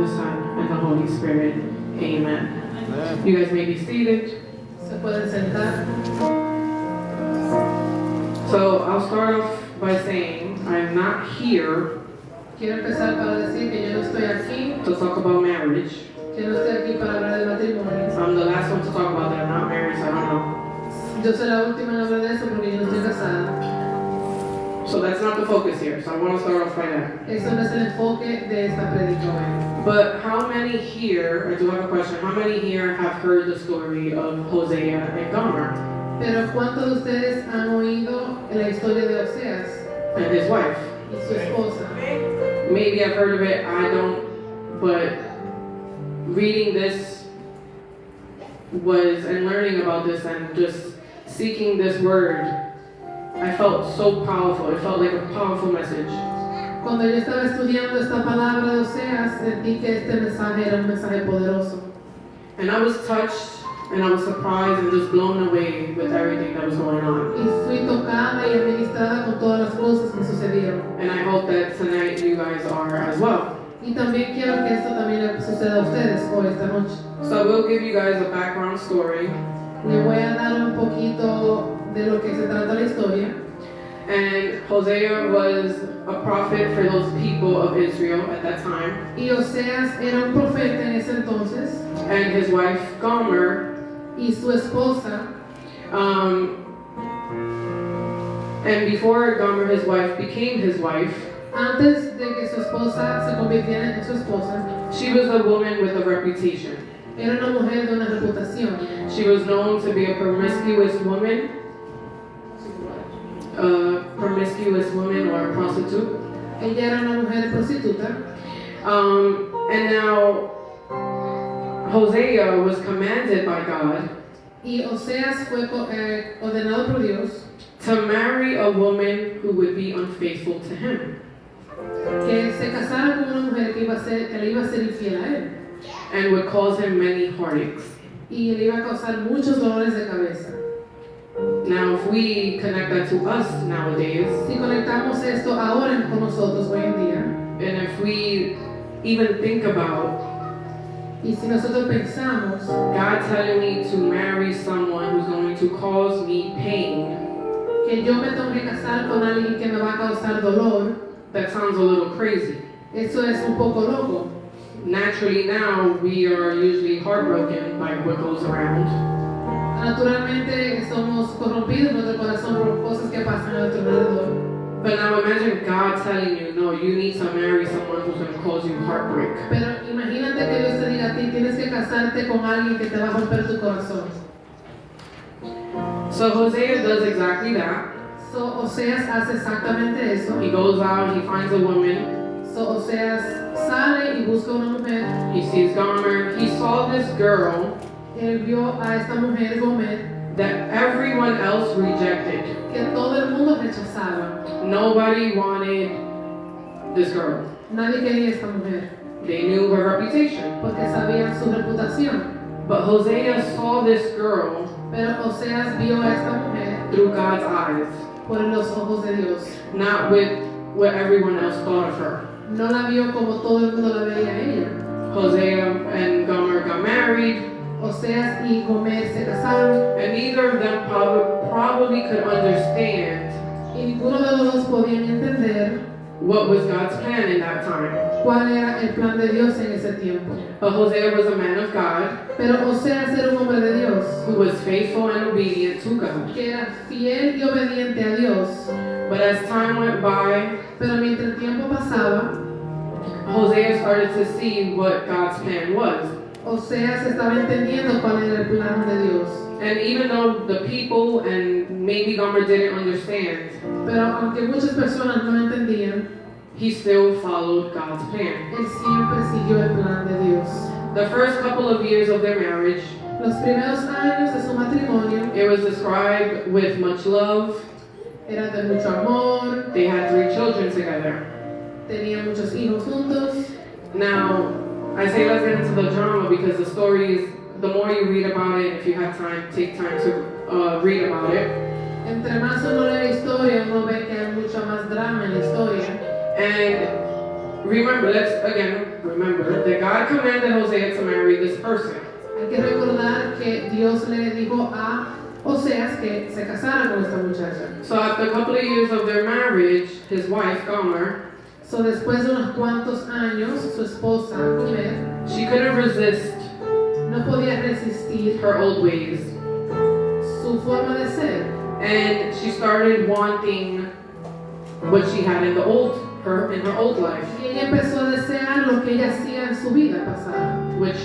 the Son, and the Holy Spirit. Amen. Amen. You guys may be seated. Se pueden sentar. So I'll start off by saying I'm not here Quiero empezar para decir que yo no estoy aquí, to talk about marriage. que no estoy aquí para hablar de matrimonio. I'm the last one to talk about that. I'm not married, so I don't know. Yo soy la última en hablar de eso porque yo no estoy casada. So that's not the focus here. So I want to start off by that. Eso no es el enfoque de esta predica hoy. But how many here, I do have a question, how many here have heard the story of Hosea and Gomer Pero ¿cuántos de ustedes han oído la historia de Oseas and his wife? y su esposa? Maybe I've heard of it, I don't, but reading this was, and learning about this and just seeking this word, I felt so powerful. It felt like a powerful message. Cuando yo estaba estudiando esta palabra de Oseas, sentí que este mensaje era un mensaje poderoso. And I was touched and I was surprised and just blown away with everything that was going on. Y fui tocada y administrada con todas las cosas que sucedieron. And I hope that tonight you guys are as well. Y también quiero que esto también le suceda a ustedes hoy, esta noche. So we'll give you guys a background story. Le voy a dar un poquito de lo que se trata la historia. And Hosea was a prophet for those people of Israel at that time. Y Oseas era un profeta en ese entonces. And his wife Gomer, Y su esposa, and before Gomer, his wife, became his wife, antes de que su esposa se convirtiera en su esposa, she was a woman with a reputation. era una mujer de una reputación. She was known to be a promiscuous woman or a prostitute. Ella era una mujer prostituta. And now Hosea was commanded by God Y Oseas fue ordenado por Dios to marry a woman who would be unfaithful to him. que se casara con una mujer que le iba a ser infiel a él. And would cause him many heartaches. Y le iba a causar muchos dolores de cabeza. Now, if we connect that to us nowadays, Si conectamos esto ahora con nosotros hoy en día, and if we even think about y si nosotros pensamos God telling me to marry someone who's going to cause me pain, que yo me tengo que casar con alguien que me va a causar dolor, that sounds a little crazy. eso es un poco loco. Naturally, now we are usually heartbroken by what goes around. Naturalmente somos corrompidos en nuestro corazón por cosas que pasan a nuestro alrededor. But now imagine God telling you, no, you need to marry someone who's going to cause you heartbreak. Pero imagínate que Dios te diga a ti, tienes que casarte con alguien que te va a romper tu corazón. So Hosea does exactly that. So, Oseas hace exactamente eso. He goes out, he finds a woman, So, Oseas sale y busca una mujer. he sees Gomer. He saw this girl Él vio a esta mujer Gomer that everyone else rejected. que todo el mundo rechazaba. Nobody wanted this girl. Nadie quería esta mujer They knew her reputation. porque sabían su reputación. But Hosea saw this girl Pero Oseas vio a esta mujer through God's eyes, por los ojos de Dios. not with what everyone else thought of her. No la vio como todo el mundo la veía a ella. Hosea and Gomer got married, Oseas y Gomer se casaron and neither of them probably could understand y ninguno de los dos podían entender what was God's plan in that time. cuál era el plan de Dios en ese tiempo. But Hosea was a man of God Pero Oseas era un hombre de Dios who was faithful and obedient to God. que era fiel y obediente a Dios. But as time went by, Pero mientras el tiempo pasaba, Hosea started to see what God's plan was. Oseas estaba entendiendo cuál era el plan de Dios. And even though the people and maybe Gomer didn't understand, Pero aunque muchas personas no entendían, he still followed God's plan. él siempre siguió el plan de Dios. The first couple of years of their marriage, Los primeros años de su matrimonio it was described with much love. era de mucho amor, They had 3 children together. tenían muchos hijos juntos. Now, I say let's get into the drama because the stories, the more you read about it, if you have time, take time to read about it. Entre más uno lee la historia, uno ve que hay mucho más drama en la historia. And remember that God commanded Hosea to marry this person. Hay que recordar que Dios le dijo a Oseas que se casara con esta muchacha. So after a couple of years of their marriage, his wife, Gomer, So, después de unos cuantos años, su esposa, Gomer, she couldn't resist no podía resistir her old ways. su forma de ser. And she started wanting what she had in her old life, Y ella empezó a desear lo que ella hacía en su vida pasada. which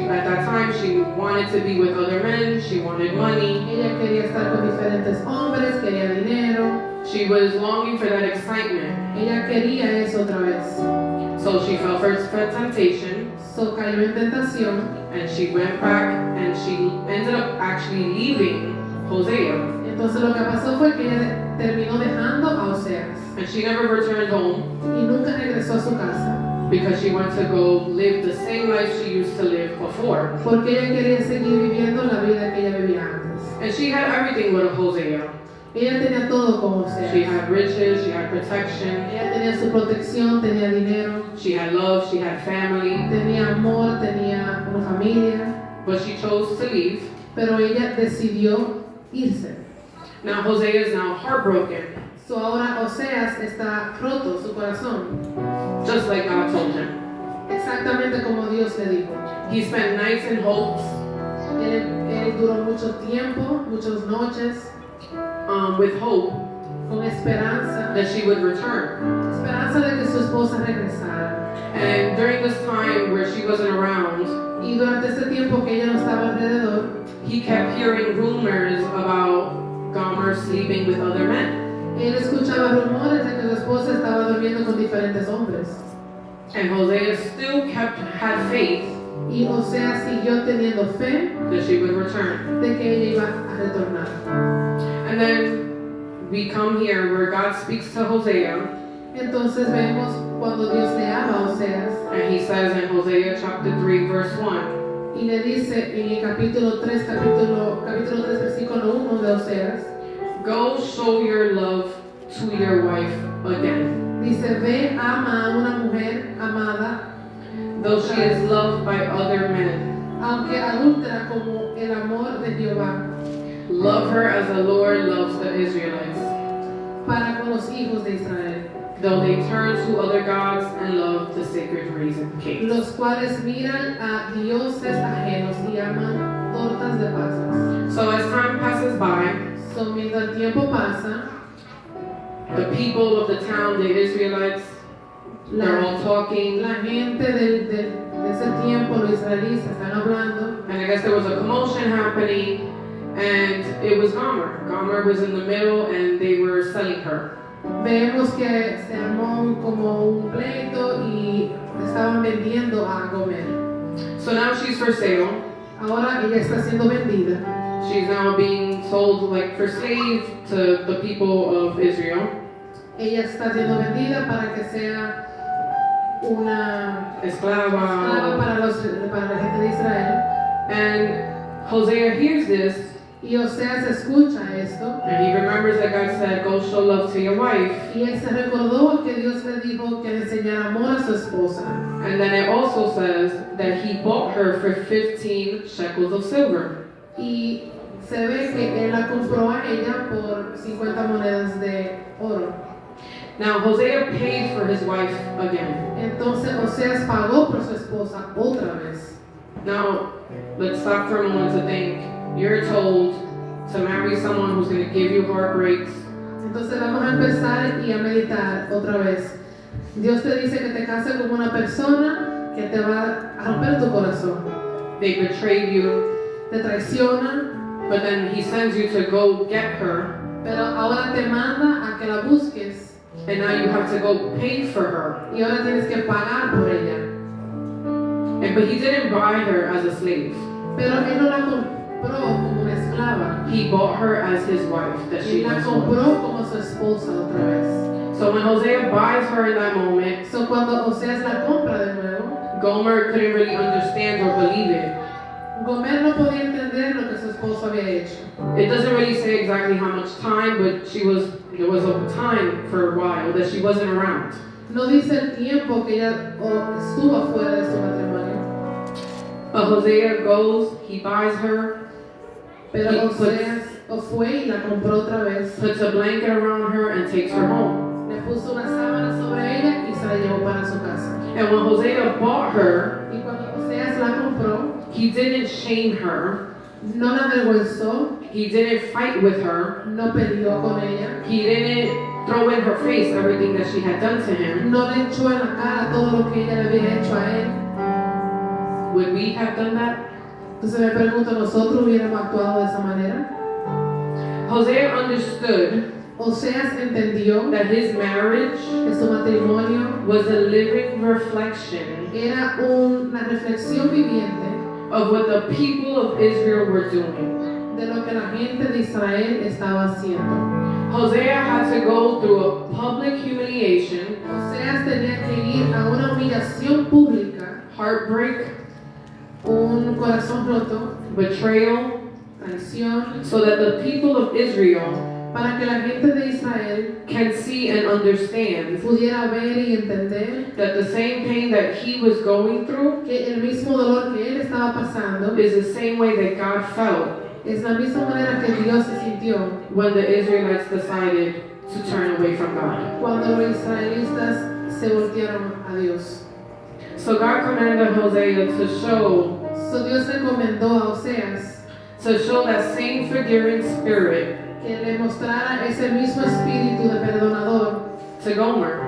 at that time she wanted to be with other men, she wanted money, Ella quería estar con diferentes hombres, quería dinero. she was longing for that excitement. Ella quería eso otra vez. So she fell for temptation, So, cayó en tentación. and she went back and she ended up actually leaving Hosea, Entonces lo que pasó fue que ella terminó dejando a Oseas and she never returned home y nunca regresó a su casa because she went to go live the same life she used to live before. porque ella quería seguir viviendo la vida que ella vivía antes. And she had everything with Hosea. Ella tenía todo con She Oseas. had riches, she had protection, Ella tenía su protección, tenía dinero, she had love, she had family, tenía amor, tenía una familia, but she chose to leave. pero ella decidió irse. Now Hosea is now heartbroken, So ahora Oseas está roto su corazón, just like God told him. exactamente como Dios le dijo. He spent nights in hopes Él duró mucho tiempo, muchas noches, with hope con esperanza, that she would return. esperanza de que su esposa regresara. And during this time where she wasn't around, Y durante este tiempo que ella no estaba alrededor, he kept hearing rumors about Gomer sleeping with other men. él escuchaba rumores de que su esposa estaba durmiendo con diferentes hombres. And Hosea still had faith Y Oseas siguió teniendo fe that she would return. de que ella iba a retornar. And then we come here where God speaks to Hosea, Entonces vemos cuando Dios le habla a Oseas and he says in Hosea chapter 3 verse 1, y le dice en el capítulo 3, versículo 1 de Oseas, go show your love to your wife again, dice, ve, ama a una mujer amada, though she is loved by other men. aunque adúltera como el amor de Jehová, Love her as the Lord loves the Israelites, para con los hijos de Israel, though they turn to other gods and love the sacred raisin cakes. los cuales miran a dioses ajenos y aman tortas de pasas. So as time passes by, So, mientras el tiempo pasa, the people of the town, the Israelites, they're all talking, la gente de ese tiempo, los israelitas, están hablando. and I guess there was a commotion happening, and it was Gomer. Gomer was in the middle, and they were selling her. Vemos que se armó como un pleito y estaban vendiendo a Gomer. So now she's for sale. Ahora ella está siendo vendida. She's now being sold like for slave to the people of Israel. Ella está siendo vendida para que sea una esclava Esclava. para la gente de Israel. And Hosea hears this, Y Oseas escucha esto and he remembers that God said, go show love to your wife. y él se recordó que Dios le dijo que le enseñara amor a su esposa. And then it also says that he bought her for 15 shekels of silver. Y se ve que él la compró a ella por 50 monedas de oro. Now Hosea paid for his wife again. Entonces Oseas pagó por su esposa otra vez. Now, let's stop for a moment to think. You're told to marry someone who's going to give you heartbreaks. Entonces vamos a empezar y a meditar otra vez. Dios te dice que te cases con una persona que te va a romper tu corazón. They betrayed you, Te traiciona, but then he sends you to go get her, pero ahora te manda a que la busques and now you have to go pay for her. y ahora tienes que pagar por ella. But he didn't buy her as a slave. Pero él no la compró como una esclava. He bought her as his wife, that she Él la was compró como su esposa otra vez. So when Hosea buys her in that moment, So cuando Oseas la compra de nuevo, Gomer couldn't really understand or believe it. Gomer no podía entender lo que su esposo había hecho. It doesn't really say exactly how much time, but there was a time for a while that she wasn't around. No dice el tiempo que ella estuvo afuera de su matrimonio. Hosea goes, he buys her, Pero He Oseas fue y la compró otra vez. puts a blanket around her, and takes her home. Le puso una sábana sobre ella y se la llevó para su casa. And when Hosea bought her, Y cuando Oseas la compró, he didn't shame her, no la avergonzó, he didn't fight with her, no peleó con ella, he didn't throw in her face everything that she had done to him. no le echó en la cara todo lo que ella le había hecho a él. Would we have done that? Entonces me pregunto, ¿nosotros hubiéramos actuado de esa manera? Hosea understood Oseas entendió that his marriage que su matrimonio was a living reflection era una reflexión viviente of what the people of Israel were doing. de lo que la gente de Israel estaba haciendo. Hosea had to go through a public humiliation, Oseas tenía que ir a una humillación pública, heartbreak, un corazón roto, betrayal, traición, so that the people of Israel para que la gente de Israel can see and understand pudiera ver y entender that the same pain that he was going through que el mismo dolor que él estaba pasando is the same way that God felt es la misma manera que Dios se sintió when the Israelites decided to turn away from God. cuando los israelitas se voltearon a Dios. So God commanded Hosea to show Dios recomendó a Oseas that same forgiving spirit que le mostrara ese mismo espíritu de perdonador to Gomer,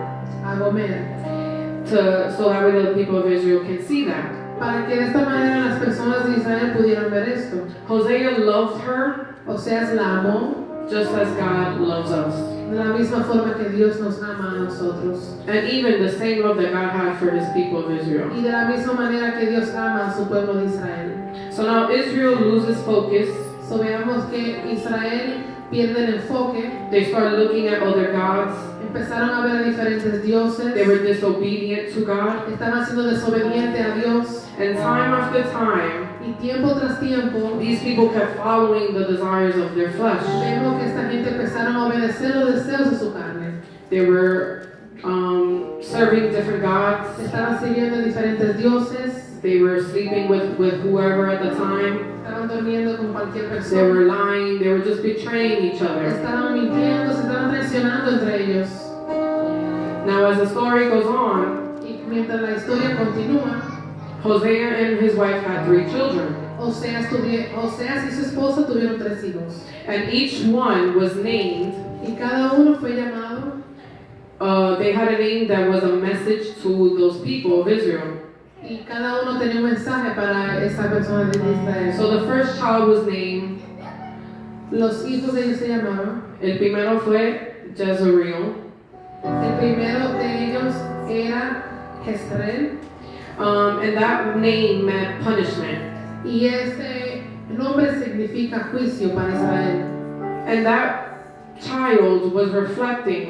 a Gomer, so that way the people of Israel can see that. para que de esta manera las personas de Israel pudieran ver esto. Hosea loved her Oseas la amó just as God loves us. de la misma forma que Dios nos ama a nosotros And even the same love that God had for his people of Israel. y de la misma manera que Dios ama a su pueblo de Israel. So now Israel loses focus. So veamos que Israel pierde el enfoque, They start looking at other gods. empezaron a ver a diferentes dioses, They were disobedient to God. estaban siendo desobedientes a Dios And time after time, y tiempo tras tiempo these people kept following the desires of their flesh. vemos que esta gente empezaron a obedecer los deseos de su carne. They were serving different gods. Estaban sirviendo a diferentes dioses, They were sleeping with whoever at the time. estaban durmiendo con cualquier They persona, were lying. They were just betraying each other. estaban mintiendo, se estaban traicionando entre ellos. Now, as the story goes on, Y mientras la historia continúa, Hosea and his wife had 3 children. Oseas y su esposa tuvieron 3 hijos. And each one was named, Y cada uno fue llamado, they had a name that was a message to those people of Israel. y cada uno tenía un mensaje para esa persona de Israel. So the first child was named, Los hijos de ellos se llamaban, el primero fue Jezreel. el primero de ellos era Jezreel, And that name meant punishment. y ese nombre significa juicio para Israel. And that child was reflecting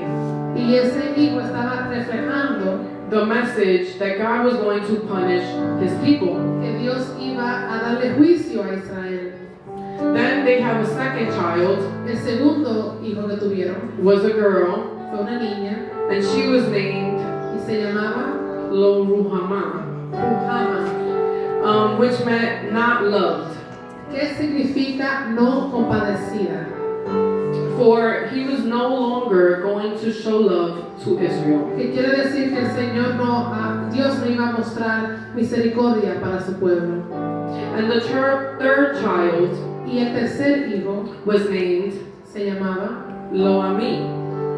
Y ese hijo estaba reflejando the message that God was going to punish his people. que Dios iba a darle juicio a Israel. Then they have a second child, El segundo hijo que tuvieron was a girl, fue una niña and she was named y se llamaba Lo Ruhamah, Ruhamah, which meant not loved. que significa no compadecida. For he was no longer going to show love to Israel. Que quiere decir que el Señor Dios no iba a mostrar misericordia para su pueblo. And the third child Y el tercer hijo was named se llamaba Lo Ami,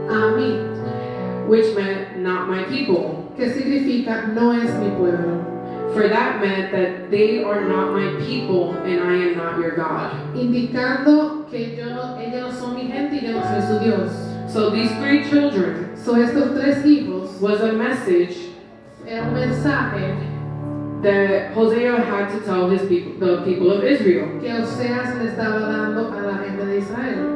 Amí, which meant not my people. que significa no es mi pueblo, For that meant that they are not my people and I am not your God. indicando que ellos no son mi gente y yo no soy su Dios. So these 3 children So estos 3 hijos was a message era un mensaje that Hosea had to tell his people, the people of Israel. que Oseas le estaba dando a la gente de Israel.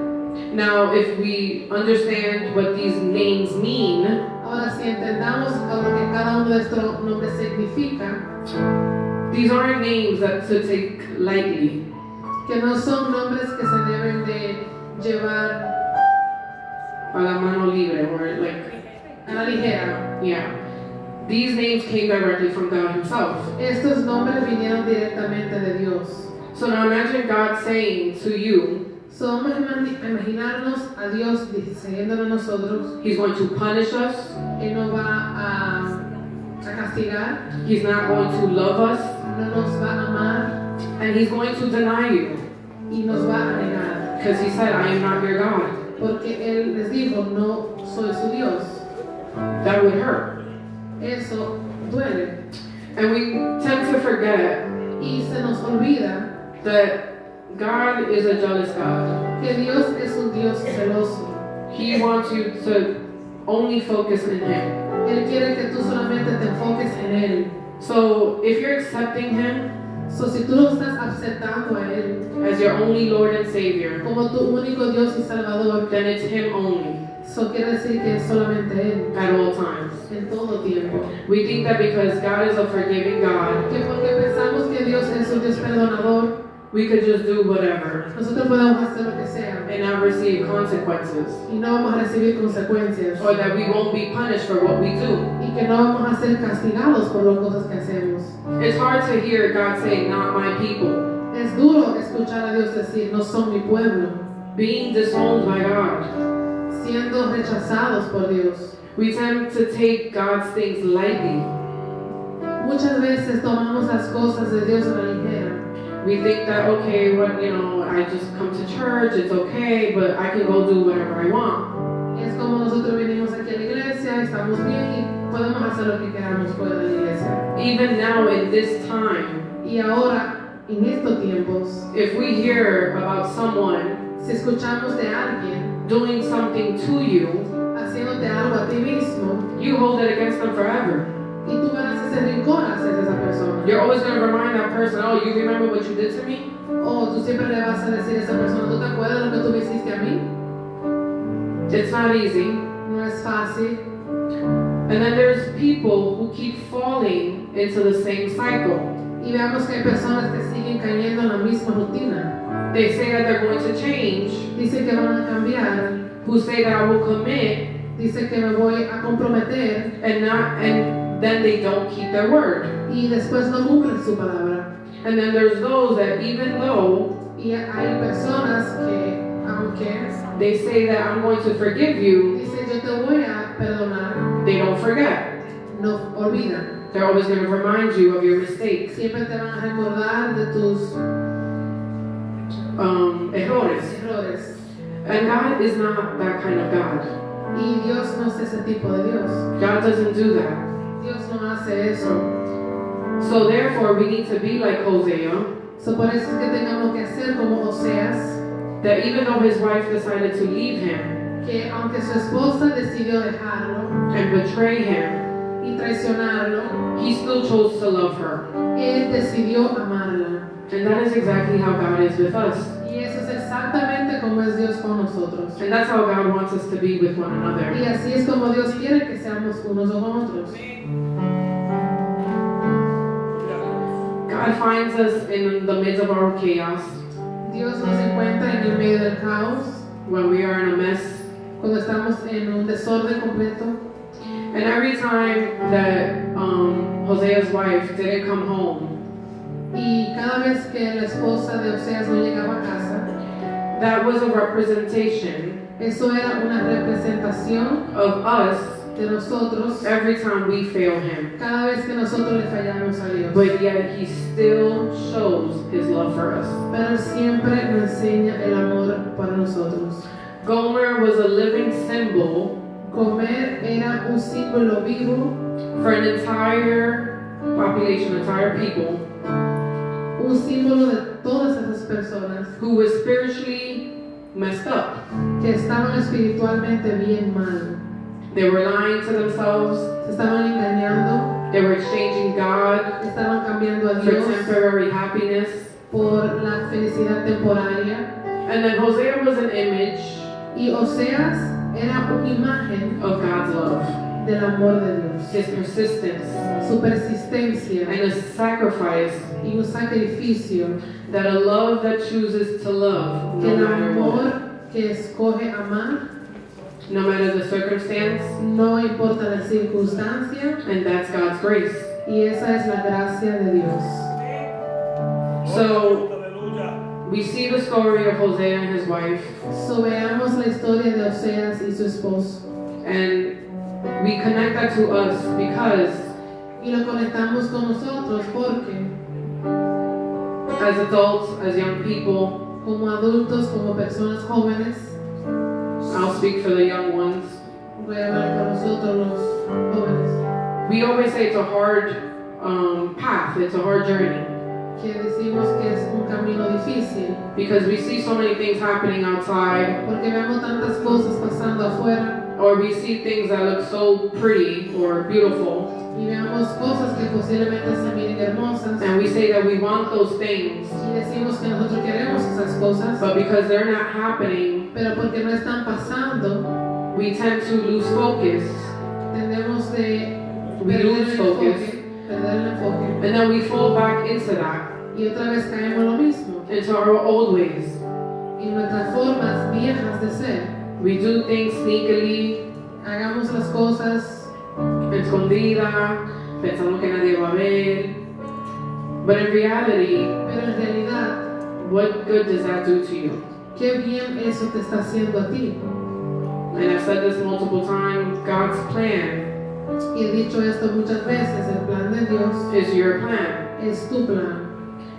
Now, if we understand what these names mean, Ahora, si entendamos lo que cada uno de estos nombres significa, these aren't names that to take lightly. que no son nombres que se deben de llevar A la mano libre, or like a la ligera. Yeah. These names came directly from God himself. Estos nombres vinieron directamente de Dios. So now imagine God saying to you, So, vamos a imaginarnos a Dios diciéndole a nosotros, he's going to punish us. Él nos va a castigar, He's not going to love us. no nos va a amar And he's going to deny you. y nos va a negar. Because he said, I am not your God. Porque Él les dijo, no soy su Dios. That would hurt. Eso duele. And we tend to forget Y se nos olvida that God is a jealous God. que Dios es un Dios celoso. He wants you to only focus in him. Él quiere que tú solamente te enfoques en Él. So if you're accepting him So, si tú lo estás aceptando a Él as your only Lord and Savior, como tu único Dios y Salvador, then it's him only eso quiere decir que es solamente Él at all times. en todo tiempo. We think that because God is a forgiving God, Que porque pensamos que Dios es un Dios perdonador, we could just do whatever nosotros podemos hacer lo que sea and not receive consequences. y no vamos a recibir consecuencias Or that we won't be punished for what we do. y que no vamos a ser castigados por las cosas que hacemos. It's hard to hear God say, not my people. Es duro escuchar a Dios decir, no son mi pueblo, Being disowned by God. siendo rechazados por Dios. We tend to take God's things lightly. Muchas veces tomamos las cosas de Dios a la ligera. We think that, okay, well, I just come to church, it's okay, but I can go do whatever I want. Es como nosotros venimos aquí a la iglesia, estamos bien y podemos hacer lo que queramos fuera de la iglesia. Even now in this time, Y ahora, en estos tiempos, if we hear about someone si escuchamos de alguien doing something to you, haciéndote algo a ti mismo, you hold it against them forever. y tú ganas ese rincón hacia esa persona, You're always going to remind that person, oh, you remember what you did to me? o tú siempre le vas a decir a esa persona, ¿tú te acuerdas de lo que tú me hiciste a mí? It's not easy. No es fácil. And then there's people who keep falling into the same cycle. Y veamos que hay personas que siguen cayendo en la misma rutina. They say that they're going to change, Dicen que van a cambiar, who say that I will commit, dicen que me voy a comprometer and then they don't keep their word. y después no cumplen su palabra. And then there's those that even though Y hay personas que, aunque they say that I'm going to forgive you, dicen yo te voy a perdonar, they don't forget. no olvidan. They're always going to remind you of your mistakes, Siempre te van a recordar de tus errores. errores. And God is not that kind of God. Y Dios no es ese tipo de Dios. God doesn't do that. Dios no hace eso. So therefore, we need to be like Hosea, So, por eso es que tengamos que hacer como Oseas, that even though his wife decided to leave him que aunque su esposa decidió dejarlo and betray him, y traicionarlo, he still chose to love her. él decidió amarla. And that is exactly how God is with us. Y eso es exactamente como es Dios con nosotros. And that's how God wants us to be with one another. Y así es como Dios quiere que seamos unos con otros. God finds us in the midst of our chaos, Dios nos encuentra en el medio del caos, when we are in a mess. cuando estamos en un desorden completo. And every time that Hosea's wife didn't come home, Y cada vez que la esposa de Oseas no llegaba a casa, that was a representation eso era una representación of us de nosotros every time we fail him. cada vez que nosotros le fallamos a Dios. But yet he still shows his love for us. Pero Él siempre nos enseña el amor para nosotros. Gomer was a living symbol Comer era un símbolo vivo, for an entire population, entire people, un símbolo de todas esas personas who was spiritually messed up. que estaban espiritualmente bien mal. They were lying to themselves. Se estaban engañando, They were exchanging God estaban cambiando a for Dios temporary happiness. por la felicidad temporaria. And then Hosea was an image Y Oseas era una imagen of God's love, del amor de Dios, his persistence, su persistencia and a sacrifice, y un sacrificio, that a love that chooses to love que no el matter what. amor que escoge amar no matter the circumstance, no importa la circunstancia, and that's God's grace. y esa es la gracia de Dios. So, we see the story of Hosea and his wife, So veamos la historia de Oseas y su esposo. and we connect that to us because Y lo conectamos con nosotros porque as adults, as young people, como adultos, como personas jóvenes, I'll speak for the young ones, voy a hablar por nosotros los jóvenes, we always say it's a hard path, it's a hard journey, que decimos que es un camino difícil, because we see so many things happening outside, porque vemos tantas cosas pasando afuera or we see things that look so pretty or beautiful, y vemos cosas que posiblemente se miren hermosas and we say that we want those things, y decimos que nosotros queremos esas cosas, but because they're not happening, pero porque no están pasando, we tend to lose focus, tendemos de we lose focus, perder el enfoque and then we fall back into that, y otra vez caemos en lo mismo, into our old ways. en nuestras formas viejas de ser. We do things sneakily, Hagamos las cosas escondida, pensando que nadie va a ver. But in reality, pero en realidad, what good does that do to you? qué bien eso te está haciendo a ti. And I've said this multiple times, God's plan Y he dicho esto muchas veces, el plan de Dios is your plan. es tu plan.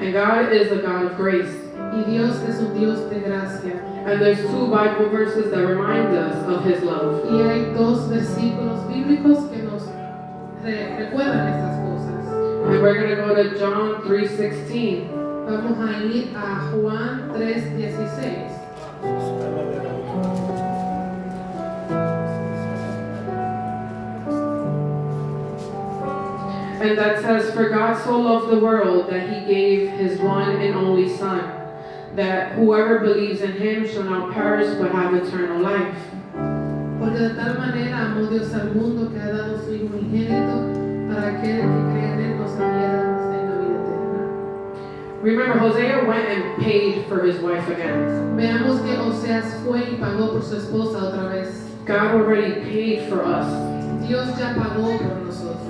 And God is a God of grace. Y Dios es un Dios de gracia. And there's 2 Bible verses that remind us of His love. Y hay 2 versículos bíblicos que nos recuerdan estas cosas. And we're going to go to John 3:16. Vamos a ir a Juan 3:16. And that says, "For God so loved the world that He gave His one and only Son, that whoever believes in Him shall not perish but have eternal life." Porque de tal manera amó Dios al mundo que ha dado su Hijo unigénito para aquel que cree en él no se pierda, mas tenga vida eterna. Remember, Hosea went and paid for his wife again. Veamos que Oseas fue y pagó por su esposa otra vez. God already paid for us. Dios ya pagó por nosotros.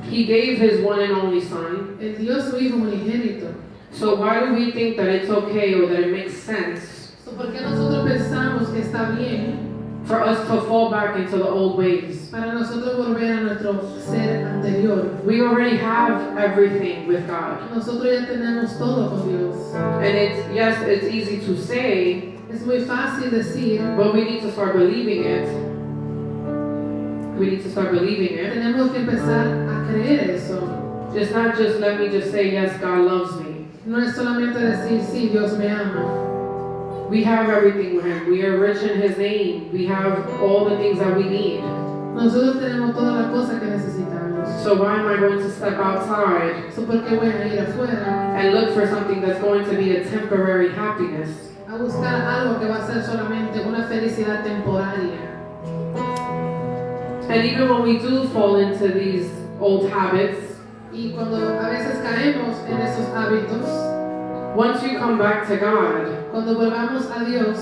He gave His one and only Son. Él dio su Hijo unigénito. So why do we think that it's okay or that it makes sense So, ¿por qué nosotros pensamos que está bien for us to fall back into the old ways? para nosotros volver a nuestro ser anterior? We already have everything with God. Nosotros ya tenemos todo con Dios. And it's easy to say, Es muy fácil decir, but we need to start believing it. We need to start believing it. tenemos que empezar a creer eso. It's not just let me just say, yes, God loves me. No es solamente decir, sí, Dios me ama. We have everything with Him. We are rich in His name. We have all the things that we need. Nosotros tenemos toda la cosa que necesitamos. So why am I going to step outside So, ¿por qué voy a ir afuera and look for something that's going to be a temporary happiness? a buscar algo que va a ser solamente una felicidad temporaria? And even when we do fall into these old habits, Y cuando a veces caemos en esos hábitos, once you come back to God, cuando volvamos a Dios,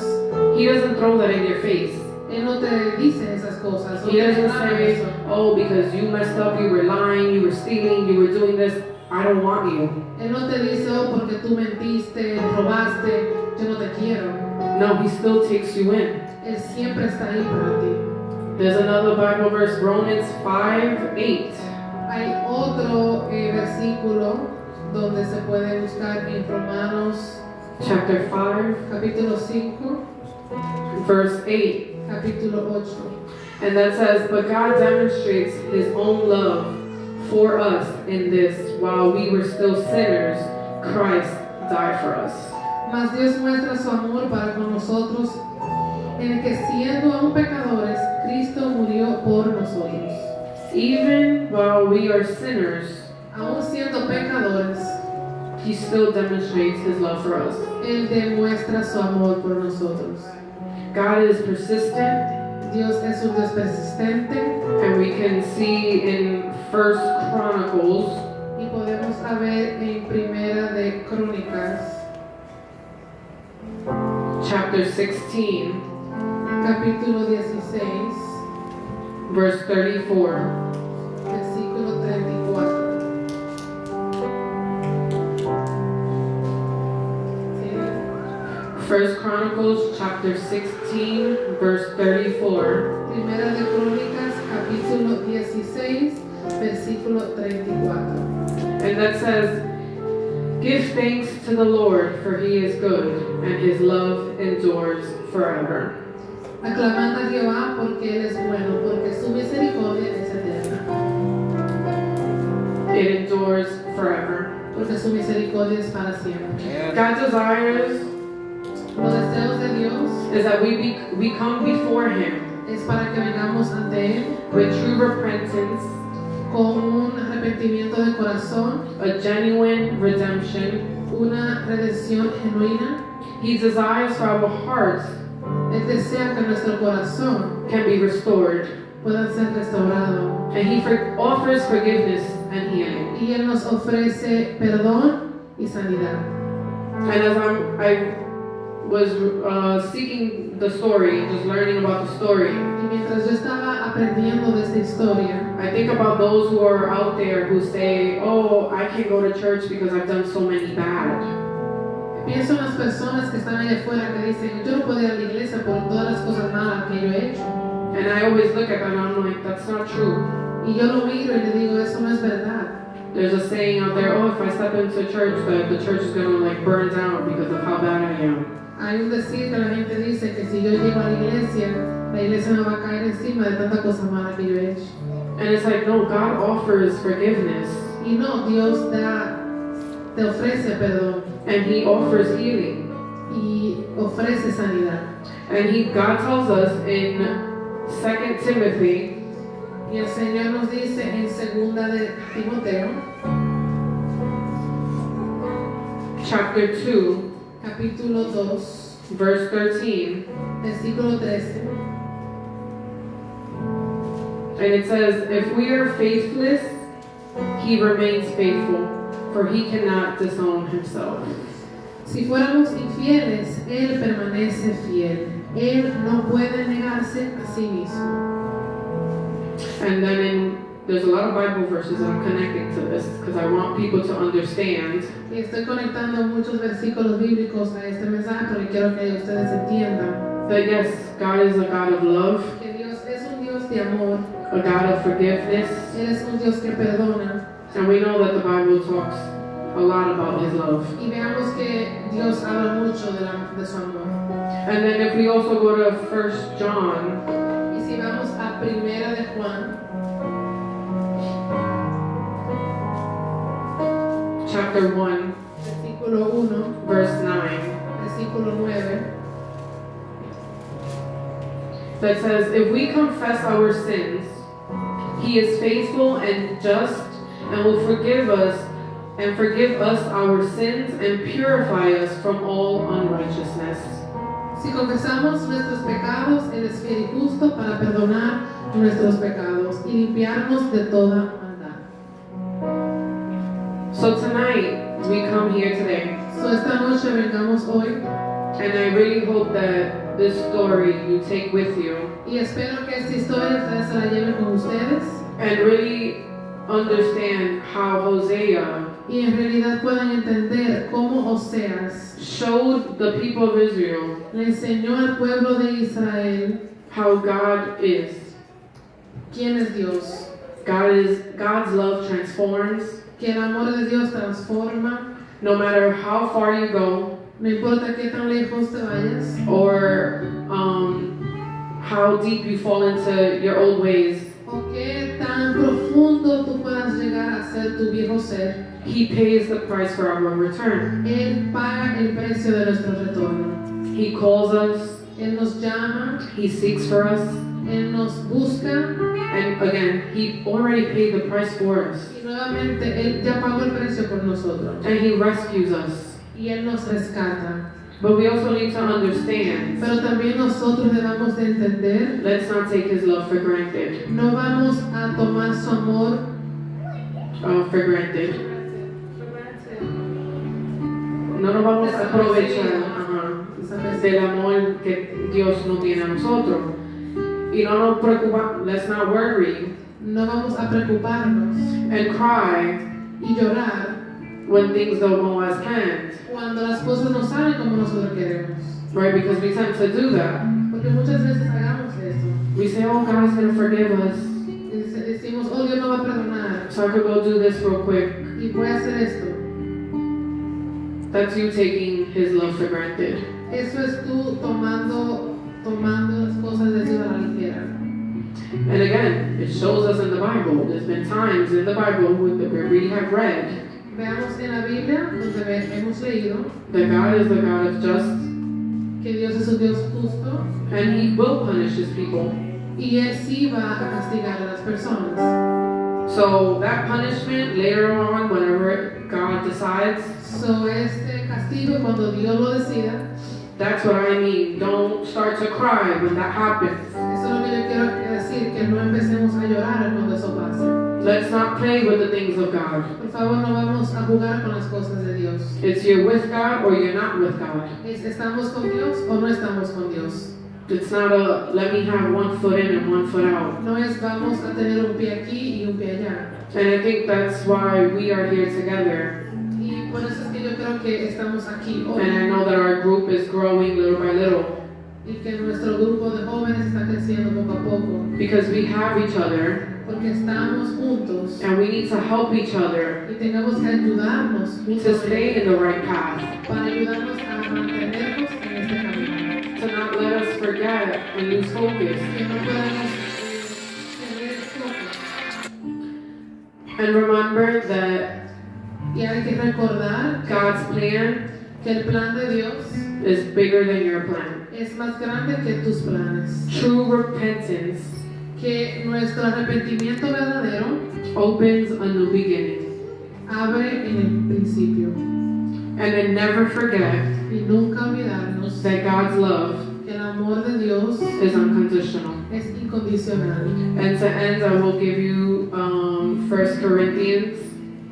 He doesn't throw that in your face. Él no te dice esas cosas. No He te doesn't reclama say, eso. oh, because you messed up, you were lying, you were stealing, you were doing this, I don't want you. Él no te dice, oh, porque tú mentiste, robaste, yo no te quiero. No, He still takes you in. Él siempre está ahí para ti. There's another Bible verse, Romans 5:8. Hay otro versículo donde se puede buscar en Romanos Chapter 5, capítulo 5, verse 8. capítulo 8. And that says, "But God demonstrates His own love for us in this, while we were still sinners, Christ died for us." Mas Dios muestra su amor para con nosotros en el que siendo aún pecadores, Cristo murió por nosotros. Even while we are sinners, Aún siendo pecadores, He still demonstrates His love for us. Él demuestra su amor por nosotros. God is persistent, Dios es un Dios persistente and we can see in 1 Chronicles y podemos ver en Primera de Crónicas, chapter 16, capítulo 16, verse 34. versículo 34. First Chronicles chapter 16, verse 34. Primera de Crónicas, capítulo 16, versículo 34. And that says, "Give thanks to the Lord, for he is good, and his love endures forever." Aclamando a Jehová porque Él es bueno, porque su misericordia es eterna. It endures forever. Porque su misericordia es para siempre. God desires Los deseos de Dios is that we come before him es para que vengamos ante Él with true repentance, con un arrepentimiento de corazón, a genuine redemption. una redención genuina. He desires for our hearts Él desea que nuestro corazón can be restored, pueda ser restaurado. and he offers forgiveness and healing. Y Él nos ofrece perdón y sanidad. And as I was seeking the story, just learning about the story, Y mientras yo estaba aprendiendo de esta historia, I think about those who are out there who say, "Oh, I can't go to church because I've done so many bad." pienso en las personas que están allá afuera que dicen, yo no puedo ir a la iglesia por todas las cosas malas que yo he hecho. And I always look at that and I'm like, that's not true. Y yo lo miro y le digo, eso no es verdad. There's a saying out there, "Oh, if I step into church, the church is gonna like burn down because of how bad I am." Hay un decir que la gente dice que si yo llego a la iglesia me va a caer encima de tanta cosa mala que yo he hecho. And it's like, no, God offers forgiveness Y no, Dios te ofrece perdón and he offers healing. y ofrece sanidad. And God tells us in 2 Timothy Y el Señor nos dice en 2 de Timoteo, chapter 2, capítulo 2, verse 13, versículo 13. and it says, "If we are faithless, he remains faithful, for he cannot disown himself." Si fuéramos infieles, Él permanece fiel. Él no puede negarse a sí mismo. And then there's a lot of Bible verses that I'm connecting to this because I want people to understand Y estoy conectando muchos versículos bíblicos a este mensaje porque quiero que ustedes entiendan that yes, God is a God of love, que Dios es un Dios de amor. a God of forgiveness, Él es un Dios que perdona. and we know that the Bible talks a lot about his love. Y veamos que Dios habla mucho de su amor. And then if we also go to 1 John Y si vamos a Primera de Juan, chapter 1, versículo 1, verse 9, versículo 9, that says, "If we confess our sins, he is faithful and just and will forgive us our sins and purify us from all unrighteousness." si confesamos nuestros pecados, Él es fiel y justo para perdonar nuestros pecados y limpiarnos de toda maldad. So tonight, we come here today, So, esta noche vengamos hoy and I really hope that this story you take with you y espero que esta historia ustedes se la lleven con ustedes and really understand how Hosea y en realidad puedan entender cómo Oseas showed the people of Israel le enseñó al pueblo de Israel how God is. quién es Dios, God's love transforms. que el amor de Dios transforma, No matter how far you go no importa qué tan lejos te vayas or how deep you fall into your old ways, o qué tan profundo tú puedas llegar a ser tu viejo ser, he pays the price for our return. Él paga el precio de nuestro retorno. He calls us, Él nos llama, he seeks for us, Él nos busca and again, he already paid the price for us. y nuevamente Él ya pagó el precio por nosotros And he rescues us. y Él nos rescata. But we also need to understand, Pero también nosotros debemos de entender, let's not take his love for granted. no vamos a tomar su amor For granted. No nos vamos a aprovechar. a veces. del amor que Dios nos tiene a nosotros. Y no nos preocupa, let's not worry No vamos a preocuparnos and cry y llorar when things don't go as planned, cuando las cosas no salen como nosotros queremos. right? Because we tend to do that. Porque muchas veces hagamos eso. We say, oh, God's going to forgive us, Y decimos, oh, Dios no va a perdonar. so I could go do this real quick. Y voy a hacer esto. That's you taking His love for granted. Eso es tú tomando las cosas de Dios a la ligera. And again, it shows us in the Bible. There's been times in the Bible where we have read Veamos en la Biblia, donde hemos leído that God is the God of just, que Dios es un Dios justo and He will punish His people. y Él sí va a castigar a las personas. So that punishment later on, whenever God decides, So, este castigo, cuando Dios lo decida, that's what I mean. Don't start to cry when that happens. eso es lo que yo quiero decir, que no empecemos a llorar cuando eso pase. Let's not play with the things of God. Por favor, no vamos a jugar con las cosas de Dios. It's you're with God or you're not with God. ¿Estamos con Dios o no estamos con Dios? It's not a let me have one foot in and one foot out. No es vamos a tener un pie aquí y un pie allá. And I think that's why we are here together. Y por eso es que yo creo que estamos aquí And I hoy know that our group is growing little by little y que nuestro grupo de jóvenes está creciendo poco a poco because we have each other porque estamos juntos and we need to help each other y tenemos que ayudarnos to stay in the right path, para ayudarnos a mantenernos en este camino. to not let us forget and lose focus. Que no podamos tener foco. And remember that Y hay que recordar God's plan que el plan de Dios is bigger than your plan. es más grande que tus planes. True repentance Que nuestro arrepentimiento verdadero opens a new beginning. abre en el principio. And then never forget Y nunca olvidarnos that God's love que el amor de Dios is unconditional. es incondicional. And to end, I will give you 1 Corinthians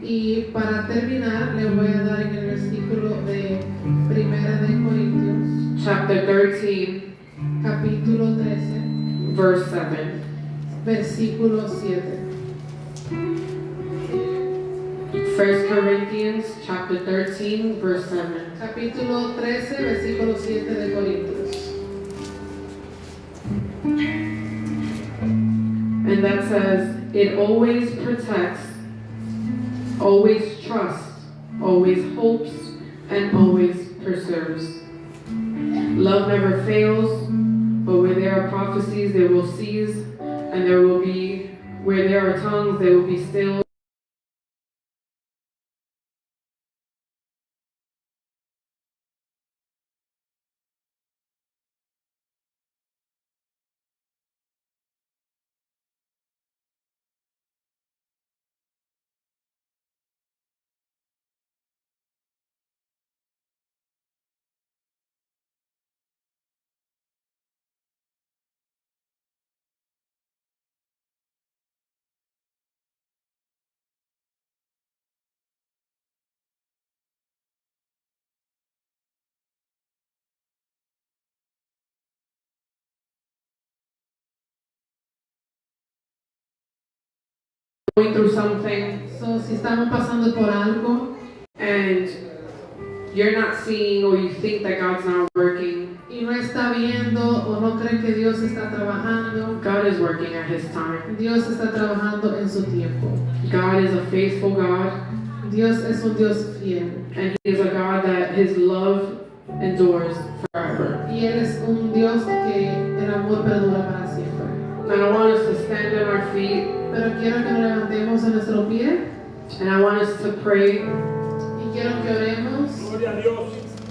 Y para terminar, le voy a dar en el versículo de Primera de Corintios, chapter 13, capítulo 13, verse 7. versículo 7. 1 Corinthians chapter 13, verse 7. Capítulo 13, versículo 7 de Corintios. And that says, it always protects, always trusts, always hopes, and always preserves. Love never fails, but where there are prophecies, they will cease, and there will be, where there are tongues, they will be still. Going through something So, si estamos pasando por algo and you're not seeing or you think that God's not working, y no está viendo o no cree que Dios está trabajando, God is working at His time. Dios está trabajando en su tiempo. God is a faithful God, Dios es un Dios fiel and He is a God that His love endures forever. y Él es un Dios que el amor perdura para siempre. And I want us to stand on our feet, Pero quiero que nos levantemos en nuestro pie and I want us to pray, y quiero que oremos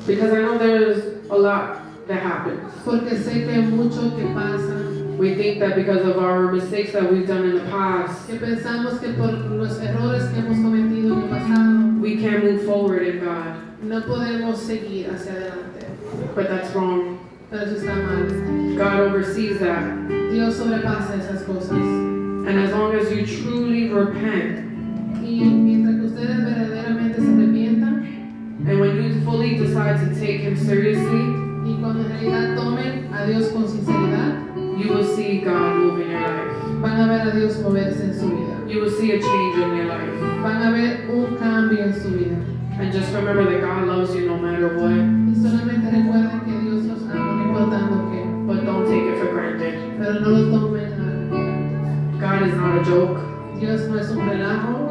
because I know there's a lot that happens. porque sé que hay mucho que pasa, We think that because of our mistakes that we've done in the past, que pensamos que por los errores que hemos cometido en el pasado we can't move forward in God, no podemos seguir hacia adelante. but that's wrong. Pero eso está mal. God oversees that. Dios sobrepasa esas cosas. And as long as you truly repent, Y mientras que ustedes verdaderamente se arrepientan and when you fully decide to take Him seriously, y cuando en realidad tomen a Dios con sinceridad, you will see God move in your life. van a ver a Dios moverse en su vida. You will see a change in your life. Van a ver un cambio en su vida. And just remember that God loves you no matter what, Y solamente recuerden que Dios los ama, no importando qué. but don't take it for granted. Pero no lo tomen a la ligera. God is not a joke. Dios no es un relajo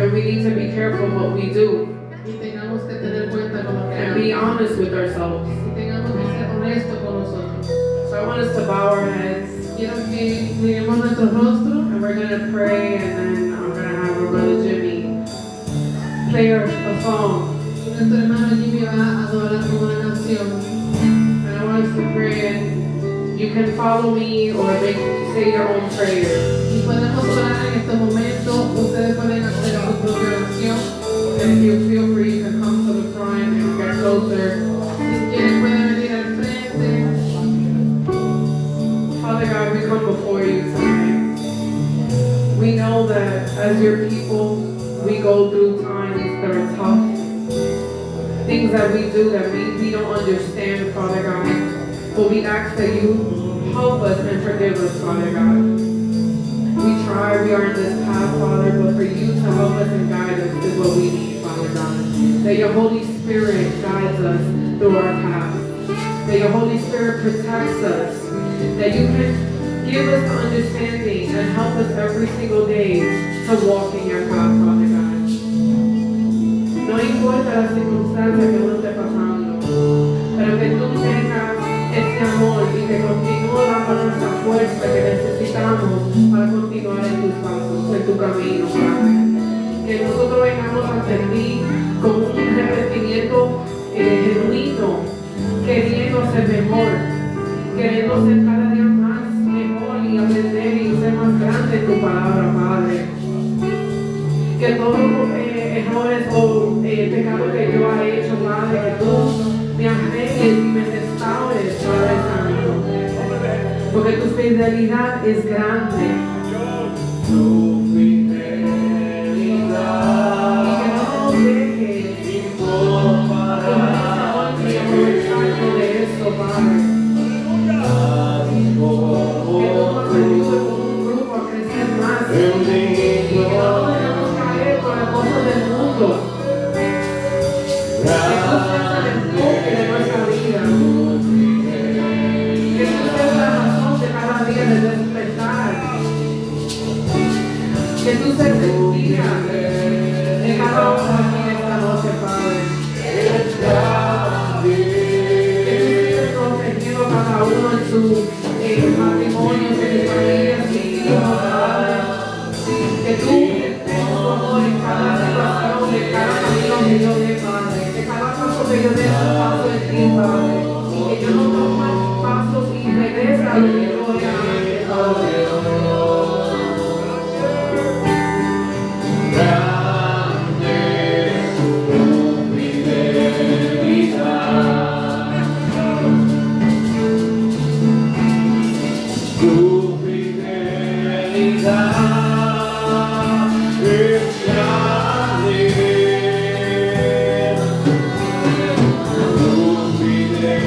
And we need to be careful what we do y tengamos que tener cuenta con lo que and be hagamos. honest with ourselves. Y tengamos que ser honestos con nosotros. So I want us to bow our heads Quiero que miremos nuestro rostro and we're going to pray, and then I'm going to have our brother Jimmy play a song. y nuestro hermano Jimmy va a adorar con una canción. And I want us to pray, and you can follow me or say your own prayer. Y podemos orar en este momento. Ustedes pueden hacer su propia oración. If you feel free, you can come to the front and get closer. Si quieren pueden venir al frente. Father God, we come before you tonight. We know that as your people, we go through times that are tough. Things that we do that we don't understand, Father God. But we ask that you help us and forgive us, Father God. We try, we are in this path, Father, but for you to help us and guide us is what we need, Father God. That your Holy Spirit guides us through our path. That your Holy Spirit protects us. That you can give us the understanding and help us every single day to walk in your path, Father God. No importa la circunstancia que uno esté pasando, pero que tú tengas este amor y que continúe dando nuestra fuerza que necesitamos para continuar en tus pasos, en tu camino, Padre. Que nosotros vengamos ante ti con un arrepentimiento genuino, queriendo ser mejor, queriendo ser cada día más mejor y aprender y ser más grande en tu palabra, Padre. Que todos los errores o pecados que yo he hecho, Padre, que tú me arregles y me restaures, Padre Santo. Porque tu fidelidad es grande. Tu fidelidad Y que no nos dejes informará y aprovecharnos de eso, Padre. Que tú nos ayudes con un grupo a crecer más. Y que no nos dejemos caer con las cosas del mundo. Que tú seas el enfoque de nuestra vida. Que tú seas la razón de cada día de despertar. Que tú seas el día de cada uno aquí en esta noche, Padre. Que tú sigas protegiendo a cada uno en su matrimonio, en sus familias, sus hijos, Padre. Que tú estés tu amor en cada situación, en cada camino que yo dé, Padre. Que cada paso que yo dé es un paso en ti, Padre. Y que yo no tome pasos y regrese a lo que yo voy a hacer, Padre. Tu fidelidad es grande. Tu fidelidad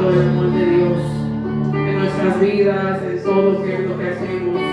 reflejando el amor de Dios en nuestras vidas, en todo lo que hacemos.